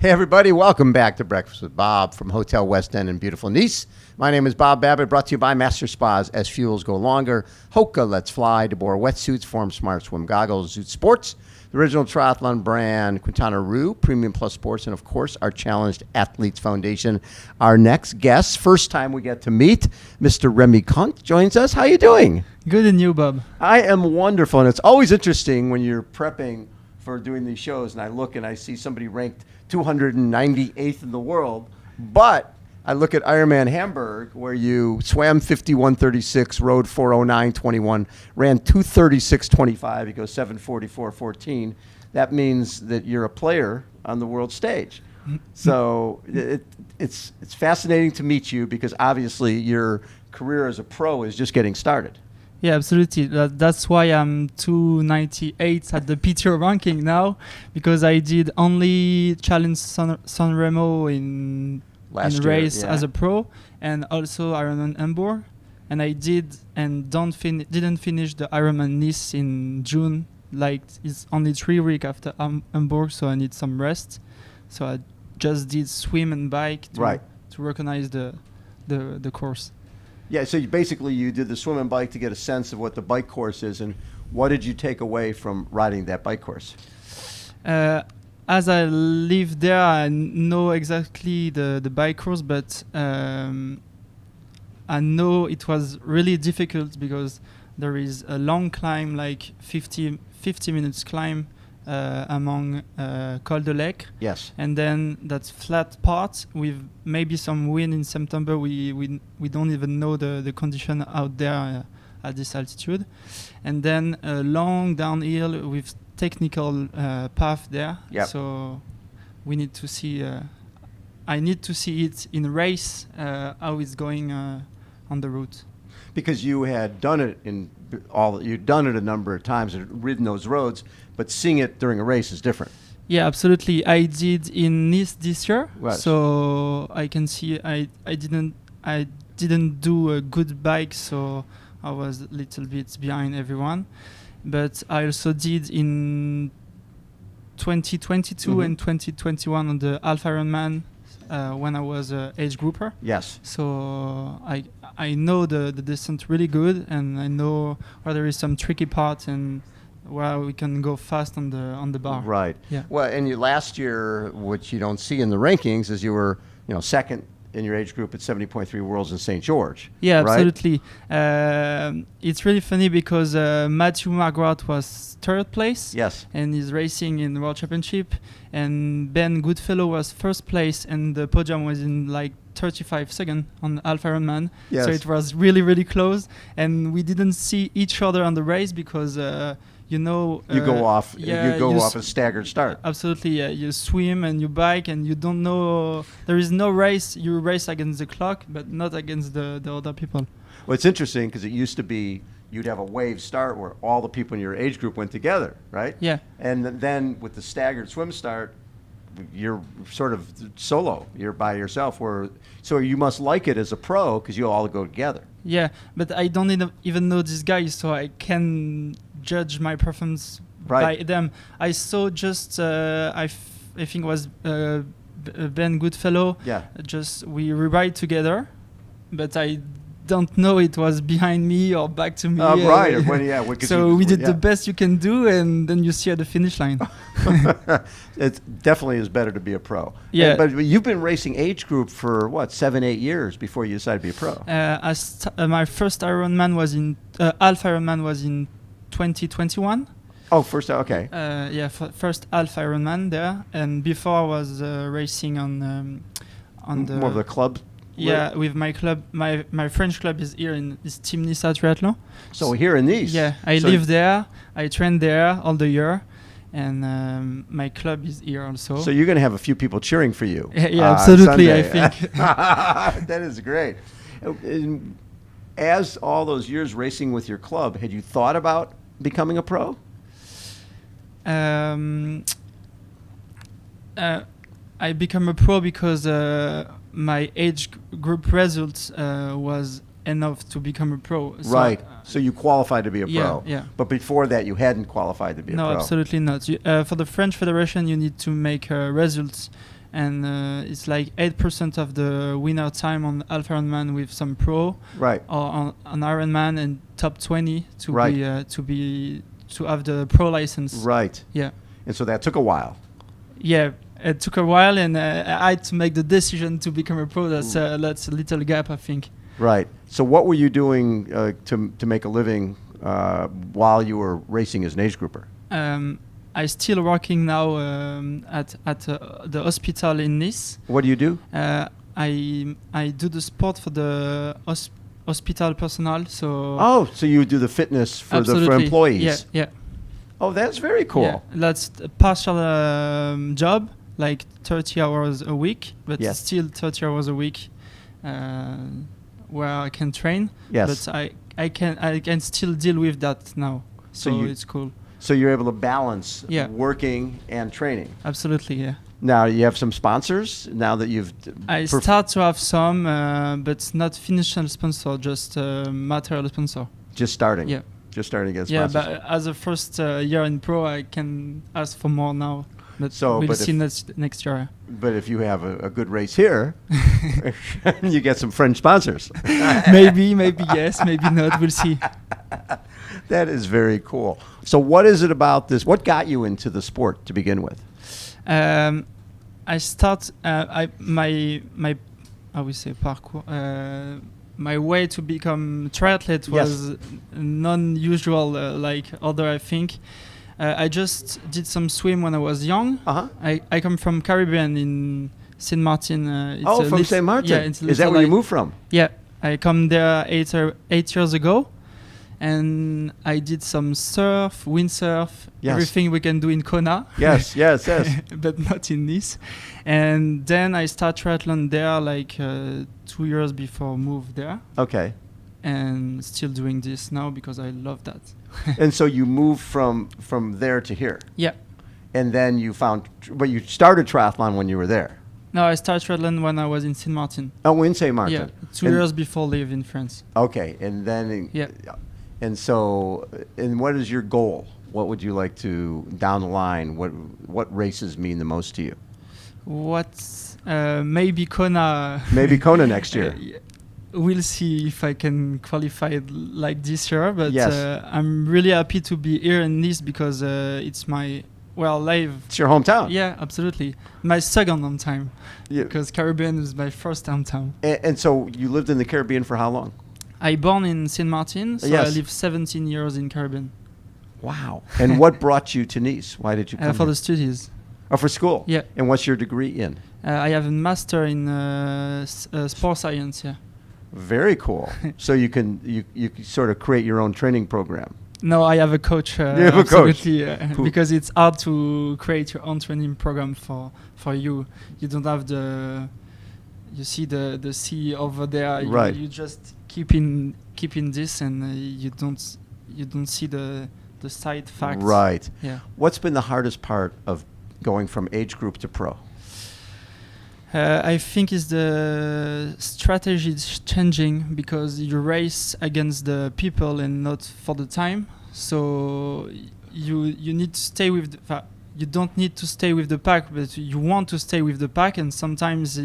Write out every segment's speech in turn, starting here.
Hey, everybody. Welcome back to Breakfast with Bob from Hotel West End in beautiful Nice. My name is Bob Babbitt, brought to you by Master Spas. As fuels go longer, HOKA, Let's Fly, deboer wetsuits, Form Smart Swim Goggles, Zoot Sports, the original triathlon brand, Quintana Premium Plus Sports, and, of course, our Challenged Athletes Foundation. Our next guest, first time we get to meet, Mr. Remi Conte joins us. How you doing? Good, and you, Bob? I am wonderful, and it's always interesting when you're prepping for doing these shows, and I look and I see somebody ranked 298th in the world, but I look at Ironman Hamburg, where you swam 51:36, rode 4:09:21, ran 2:36:25. You go 7:44:14. That means that you're a player on the world stage. So it's fascinating to meet you because obviously your career as a pro is just getting started. Yeah, absolutely. That's why I'm 298 at the PTO ranking now, because I did only Challenge San Remo in race as a pro, and also Ironman Hamburg, and I didn't finish the Ironman Nice in June. Like, it's only 3 weeks after Hamburg, so I need some rest. So I just did swim and bike to recognize the course. Yeah, so you did the swim and bike to get a sense of what the bike course is, and what did you take away from riding that bike course? As I live there, I know exactly the bike course, but I know it was really difficult because there is a long climb, like 50 minutes climb among Col de Lec. Yes. And then that's flat part with maybe some wind in September. We don't even know the condition out there at this altitude. And then a long downhill with technical path there. Yep. So we need to see. I need to see it in race how it's going on the route. Because you had done it you'd done it a number of times and ridden those roads, but seeing it during a race is different. Yeah, absolutely. I did in Nice this year, right. So I can see I didn't do a good bike, so I was a little bit behind everyone. But I also did in 2022 and 2021 on the Half Ironman when I was an age grouper. Yes. So I know the descent really good, and I know where there is some tricky part and where we can go fast on the bar. Right. Yeah. Well, and last year, which you don't see in the rankings, is you were second in your age group at 70.3 Worlds in St. George. Yeah, right? Absolutely. It's really funny because Matthew Margaret was third place. Yes. And he's racing in the World Championship. And Ben Goodfellow was first place, and the podium was in like 35 seconds on Alpha Ironman. Yes. So it was really, really close. And we didn't see each other on the race because you go off a staggered start. Absolutely, yeah. You swim and you bike, and you don't know. There is no race. You race against the clock, but not against the other people. Well, it's interesting because it used to be you'd have a wave start where all the people in your age group went together, right? Yeah. And then with the staggered swim start, you're sort of solo. You're by yourself. So you must like it as a pro because you all go together. Yeah, but I don't even know these guys, so I can judge my performance by them. I saw just I think it was Ben Goodfellow. Yeah. Just we ride together, but I don't know it was behind me or back to me. Right. So we did the best you can do, and then you see at the finish line. It definitely is better to be a pro. Yeah. But you've been racing age group for 7-8 years before you decided to be a pro. My first Ironman was in Alpha Ironman was in 2021. Oh, first, okay. First Alpha Ironman there, and before I was racing on the more of the club. Yeah, with my club. My French club is here in Team Nice Triathlon. So here in Nice. Yeah, I live there. I train there all the year, and my club is here also. So you're going to have a few people cheering for you. Yeah, absolutely. Sunday. I think that is great. And as all those years racing with your club, had you thought about becoming a pro? I became a pro because my age group results was enough to become a pro. Right. So you qualified to be a pro. Yeah. But before that, you hadn't qualified to be a pro. No, absolutely not. For the French Federation, you need to make results, and it's like 8% of the winner time on Alpha Ironman with some pro, right, or on Ironman, and top 20 to right. to have the pro license. Right. Yeah. And so that took a while. Yeah, it took a while, and I had to make the decision to become a pro. That's a little gap, I think. Right. So what were you doing to make a living while you were racing as an age grouper? I still working now at the hospital in Nice. What do you do? I do the sport for the hospital personnel. So so you do the fitness for employees. Yeah, yeah. Oh, that's very cool. Yeah, that's a partial job, like 30 hours a week, but still 30 hours a week where I can train. Yes. But I can still deal with that now. So it's cool. So you're able to balance Yeah. working and training. Absolutely, yeah. Now you have some sponsors. Now that you've I start to have some, but not financial sponsor, just material sponsor. just starting. Yeah. Just starting to get Yeah, sponsors. but as a first year in pro, I can ask for more now. But we'll see next year. But if you have a good race here, you get some French sponsors. maybe yes, maybe not. We'll see. That is very cool. So what is it about this? What got you into the sport to begin with? I start my I would say parkour. My way to become triathlete was non-usual, like other, I think. I just did some swim when I was young. I come from Caribbean in Saint Martin. From Saint Martin? Yeah, is that where you moved from? Yeah, I come there 8 years ago, and I did some surf, windsurf, everything we can do in Kona. Yes. But not in Nice. And then I start triathlon there like 2 years before move there. Okay. And still doing this now because I love that. And so you moved from there to here? Yeah. And then you you started triathlon when you were there? No, I started triathlon when I was in Saint Martin. Oh, in Saint Martin. Yeah, 2 years before live in France. Okay, and then and so, and what is your goal? What would you like to, down the line, what races mean the most to you? Maybe Kona. Maybe Kona next year. We'll see if I can qualify like this year, but I'm really happy to be here in Nice because it's my live. It's your hometown. Yeah, absolutely. My second hometown. Yeah. Because Caribbean is my first hometown. And so you lived in the Caribbean for how long? I born in Saint Martin, so I lived 17 years in Caribbean. Wow. And what brought you to Nice? Why did you come for here? the studies. Oh, for school? Yeah. And what's your degree in? I have a master in sports science, yeah. Very cool. So you can sort of create your own training program. No, I have a coach. You have a coach? Because it's hard to create your own training program for you. You don't have you see the sea over there. Right. You just keep in this, and you don't see the side facts. Right. Yeah. What's been the hardest part of going from age group to pro? I think is the strategy is changing because you race against the people and not for the time. So you need to stay with you don't need to stay with the pack, but you want to stay with the pack, and sometimes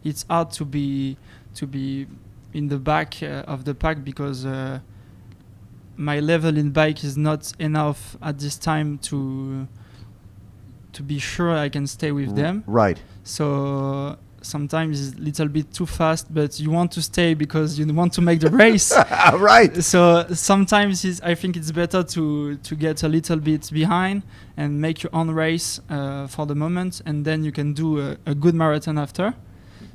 it's hard to be in the back of the pack because my level in bike is not enough at this time to be sure I can stay with them. Right. So sometimes it's a little bit too fast, but you want to stay because you want to make the race. Right. So sometimes I think it's better to get a little bit behind and make your own race for the moment, and then you can do a good marathon after.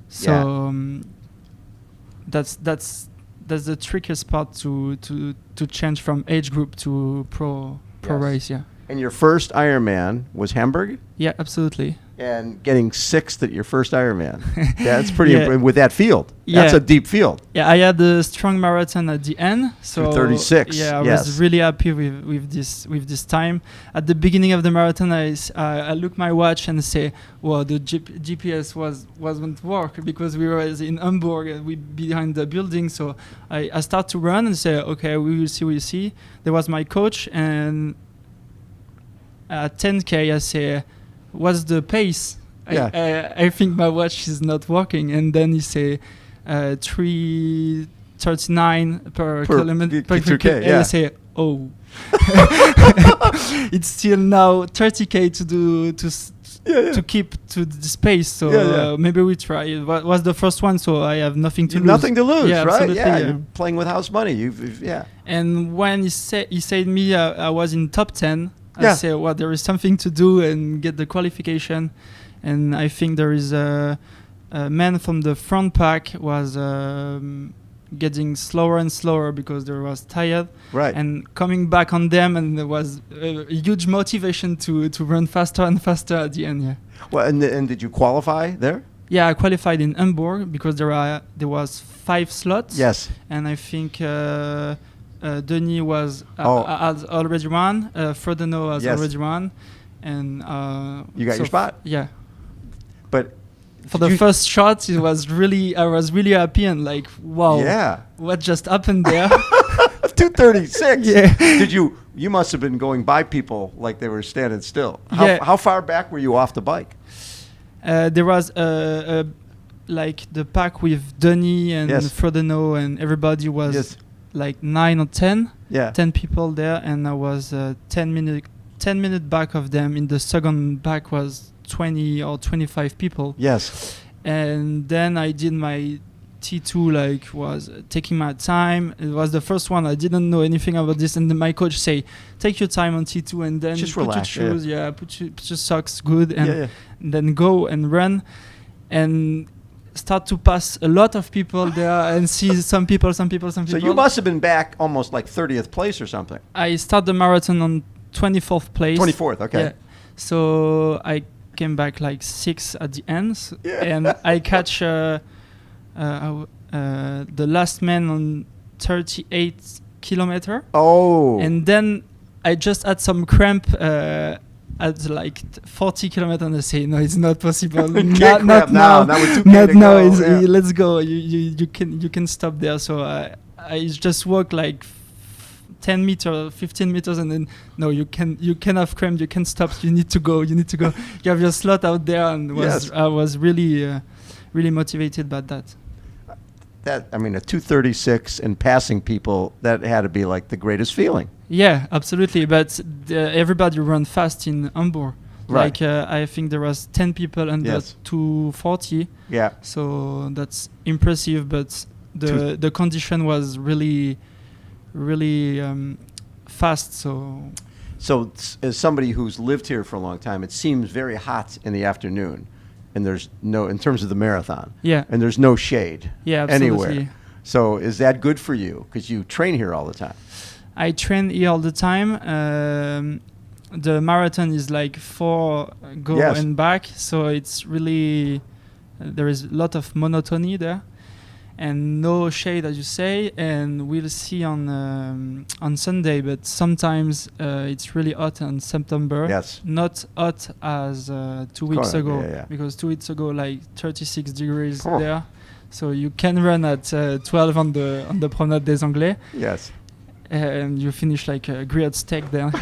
So that's the trickiest part to change from age group to pro race. Yeah. And your first Ironman was Hamburg? Yeah, absolutely. And getting sixth at your first Ironman. That's pretty impressive with that field. That's a deep field. Yeah, I had a strong marathon at the end. So 36. Yeah, I was really happy with this time. At the beginning of the marathon, I look my watch and say, well, the GPS wasn't work because we were in Hamburg, we behind the building. So I start to run and say, okay, we will see. There was my coach, and at 10K, I say, what's the pace? I think my watch is not working, and then you say 3:39 per kilometer per K, and I say, oh, it's still now 30K to do to keep to the space. So maybe we try. It was the first one, so I have nothing to lose. Nothing to lose, right? Absolutely, You're playing with house money. And when he said me, I was in top 10. I say, well, there is something to do and get the qualification. And I think there is a man from the front pack was getting slower and slower because they was tired. Right. And coming back on them, and there was a huge motivation to run faster and faster at the end. Yeah. Well, and did you qualify there? Yeah, I qualified in Hamburg because there was 5 slots. Yes. And I think Denis was has already run. Frodeno has already run. And you got your spot. Yeah. But for the first shot, I was really happy and like, wow. Yeah. What just happened there? 2:36. Yeah. You must have been going by people like they were standing still. How far back were you off the bike? There was like the pack with Denis and Frodeno and everybody was like 9 or 10. Yeah. 10 people there, and I was 10 minute back of them. In the second back was 20 or 25 people. Yes. And then I did my T2, like was taking my time. It was the first one. I didn't know anything about this, and then my coach say, take your time on T2 and then just put relax, your shoes, put your socks good, and then go and run and start to pass a lot of people there and see some people. So you must have been back almost like 30th place or something. I start the marathon on 24th place. 24th, okay. Yeah. So I came back like 6 at the end, and I catch the last man on 38 kilometer. Oh. And then I just had some cramp at like 40 kilometers, and I say, no, it's not possible. not now. Let's go. You can stop there. So I just walk like 10 meters, 15 meters, and then no, you can have cramp. You can stop. You need to go. You have your slot out there, and I was really motivated by that. A 2:36 and passing people, that had to be like the greatest feeling. Yeah, absolutely. But everybody run fast in Hamburg. Right. Like I think there was 10 people under 240. Yeah. So that's impressive. But the condition was really fast. So as somebody who's lived here for a long time, it seems very hot in the afternoon. And there's in terms of the marathon. Yeah. And there's no shade anywhere. So is that good for you? Because you train here all the time. I train here all the time. The marathon is like 4 go and back. So it's really, there is a lot of monotony there. And no shade, as you say, and we'll see on Sunday. But sometimes it's really hot in September. Yes. Not hot as 2 weeks ago, because 2 weeks ago, like 36 degrees there. So you can run at 12 on the Promenade des Anglais. Yes. And you finish like a grilled steak there.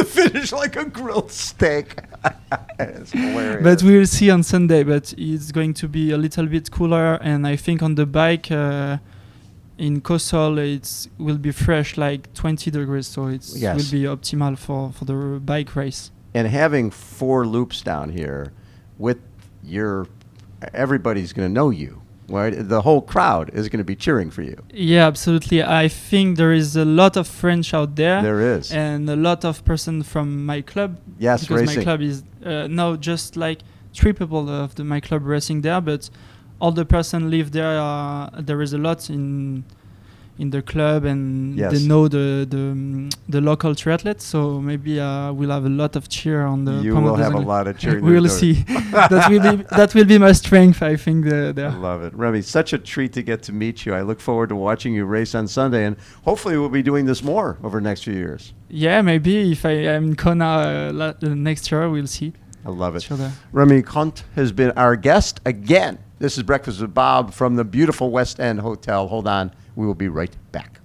Finish like a grilled steak. It's hilarious. But we'll see on Sunday. But it's going to be a little bit cooler, and I think on the bike in Kosol it will be fresh, like 20 degrees. So it will be optimal for the bike race. And having 4 loops down here, with everybody's going to know you. Right, the whole crowd is going to be cheering for you. Yeah, absolutely. I think there is a lot of French out there. There is. And a lot of person from my club. Yes, because racing. My club is now just like 3 people of my club racing there, but all the person live there. There is a lot in the club, and they know the local triathletes. So maybe we'll have a lot of cheer on the. You will have a lot of cheering. We'll see. that will be my strength, I think. There. I love it, Remi. Such a treat to get to meet you. I look forward to watching you race on Sunday, and hopefully we'll be doing this more over the next few years. Yeah, maybe if I am in Kona next year, we'll see. I love it. Remi Conte has been our guest again. This is Breakfast with Bob from the beautiful West End Hotel. Hold on. We will be right back.